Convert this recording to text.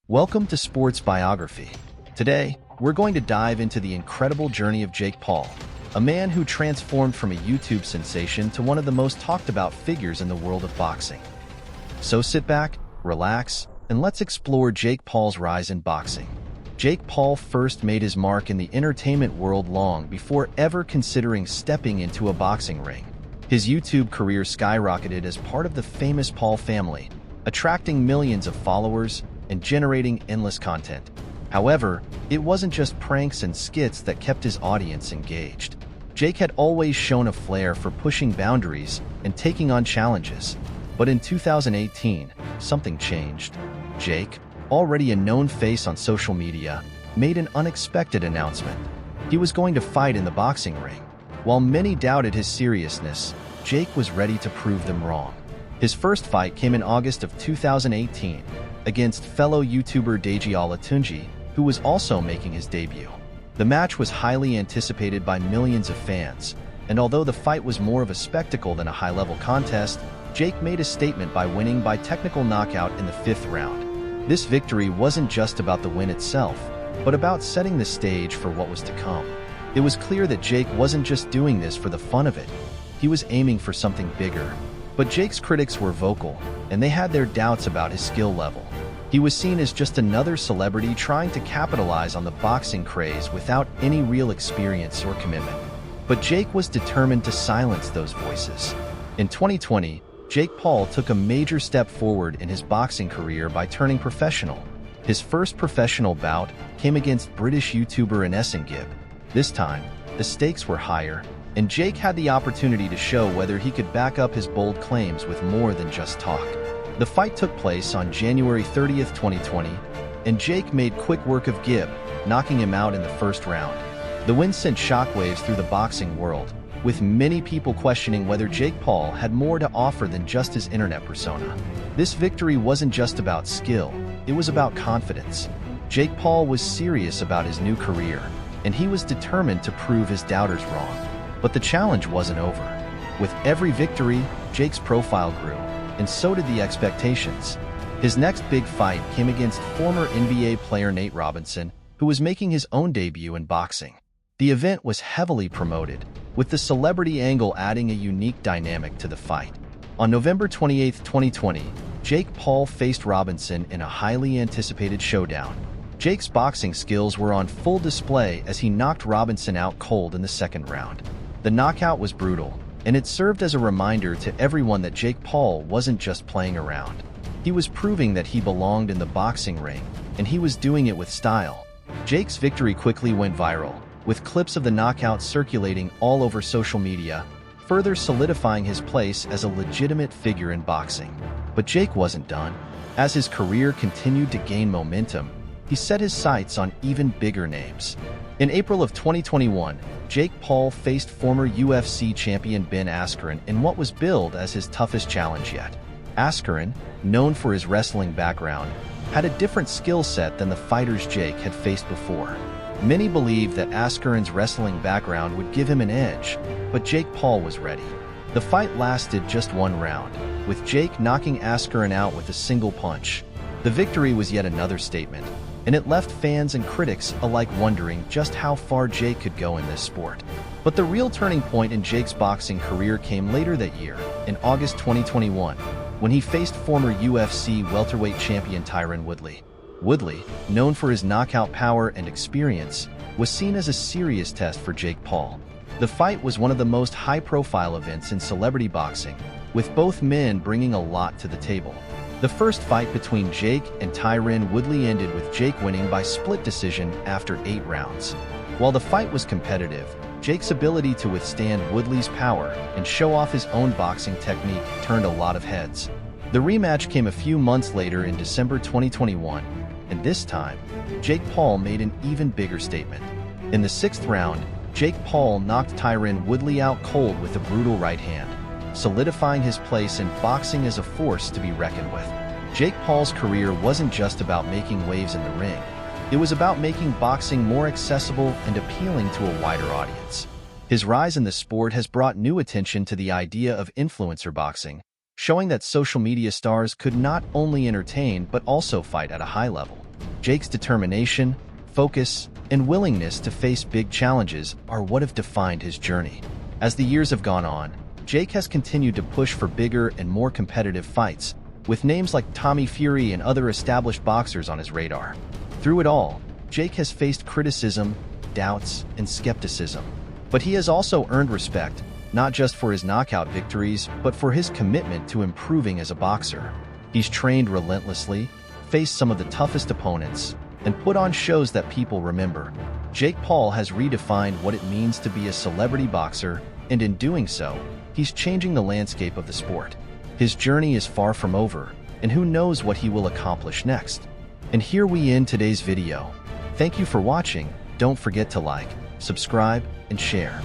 Welcome to Sports Biography. Today, we're going to dive into the incredible journey of Jake Paul, a man who transformed from a YouTube sensation to one of the most talked about figures in the world of boxing. So sit back, relax, and let's explore Jake Paul's rise in boxing. Jake Paul first made his mark in the entertainment world long before ever considering stepping into a boxing ring. His YouTube career skyrocketed as part of the famous Paul family, attracting millions of followers and generating endless content. However, it wasn't just pranks and skits that kept his audience engaged. Jake had always shown a flair for pushing boundaries and taking on challenges. But in 2018, something changed. Jake, already a known face on social media, made an unexpected announcement. He was going to fight in the boxing ring. While many doubted his seriousness, Jake was ready to prove them wrong. His first fight came in August of 2018 against fellow YouTuber Deji Olatunji, who was also making his debut. The match was highly anticipated by millions of fans, and although the fight was more of a spectacle than a high-level contest, Jake made a statement by winning by technical knockout in the 5th round. This victory wasn't just about the win itself, but about setting the stage for what was to come. It was clear that Jake wasn't just doing this for the fun of it. He was aiming for something bigger. But Jake's critics were vocal, and they had their doubts about his skill level. He was seen as just another celebrity trying to capitalize on the boxing craze without any real experience or commitment. But Jake was determined to silence those voices. In 2020, Jake Paul took a major step forward in his boxing career by turning professional. His first professional bout came against British YouTuber Ines Gibb. This time, the stakes were higher, and Jake had the opportunity to show whether he could back up his bold claims with more than just talk. The fight took place on January 30th, 2020, and Jake made quick work of Gibb, knocking him out in the first round. The win sent shockwaves through the boxing world, with many people questioning whether Jake Paul had more to offer than just his internet persona. This victory wasn't just about skill, it was about confidence. Jake Paul was serious about his new career, and he was determined to prove his doubters wrong. But the challenge wasn't over. With every victory, Jake's profile grew, and so did the expectations. His next big fight came against former NBA player Nate Robinson, who was making his own debut in boxing. The event was heavily promoted, with the celebrity angle adding a unique dynamic to the fight. On November 28, 2020, Jake Paul faced Robinson in a highly anticipated showdown. Jake's boxing skills were on full display as he knocked Robinson out cold in the second round. The knockout was brutal, and it served as a reminder to everyone that Jake Paul wasn't just playing around. He was proving that he belonged in the boxing ring, and he was doing it with style. Jake's victory quickly went viral, with clips of the knockout circulating all over social media, further solidifying his place as a legitimate figure in boxing. But Jake wasn't done. As his career continued to gain momentum, he set his sights on even bigger names. In April of 2021, Jake Paul faced former UFC champion Ben Askren in what was billed as his toughest challenge yet. Askren, known for his wrestling background, had a different skill set than the fighters Jake had faced before. Many believed that Askren's wrestling background would give him an edge, but Jake Paul was ready. The fight lasted just one round, with Jake knocking Askren out with a single punch. The victory was yet another statement, and it left fans and critics alike wondering just how far Jake could go in this sport. But the real turning point in Jake's boxing career came later that year, in August 2021, when he faced former UFC welterweight champion Tyron Woodley. Woodley, known for his knockout power and experience, was seen as a serious test for Jake Paul. The fight was one of the most high-profile events in celebrity boxing, with both men bringing a lot to the table. The first fight between Jake and Tyron Woodley ended with Jake winning by split decision after 8 rounds. While the fight was competitive, Jake's ability to withstand Woodley's power and show off his own boxing technique turned a lot of heads. The rematch came a few months later in December 2021, and this time, Jake Paul made an even bigger statement. In the 6th round, Jake Paul knocked Tyron Woodley out cold with a brutal right hand, solidifying his place in boxing as a force to be reckoned with. Jake Paul's career wasn't just about making waves in the ring. It was about making boxing more accessible and appealing to a wider audience. His rise in the sport has brought new attention to the idea of influencer boxing, showing that social media stars could not only entertain but also fight at a high level. Jake's determination, focus, and willingness to face big challenges are what have defined his journey. As the years have gone on, Jake has continued to push for bigger and more competitive fights, with names like Tommy Fury and other established boxers on his radar. Through it all, Jake has faced criticism, doubts, and skepticism. But he has also earned respect, not just for his knockout victories, but for his commitment to improving as a boxer. He's trained relentlessly, faced some of the toughest opponents, and put on shows that people remember. Jake Paul has redefined what it means to be a celebrity boxer, and in doing so, he's changing the landscape of the sport. His journey is far from over, and who knows what he will accomplish next. And here we end today's video. Thank you for watching. Don't forget to like, subscribe, and share.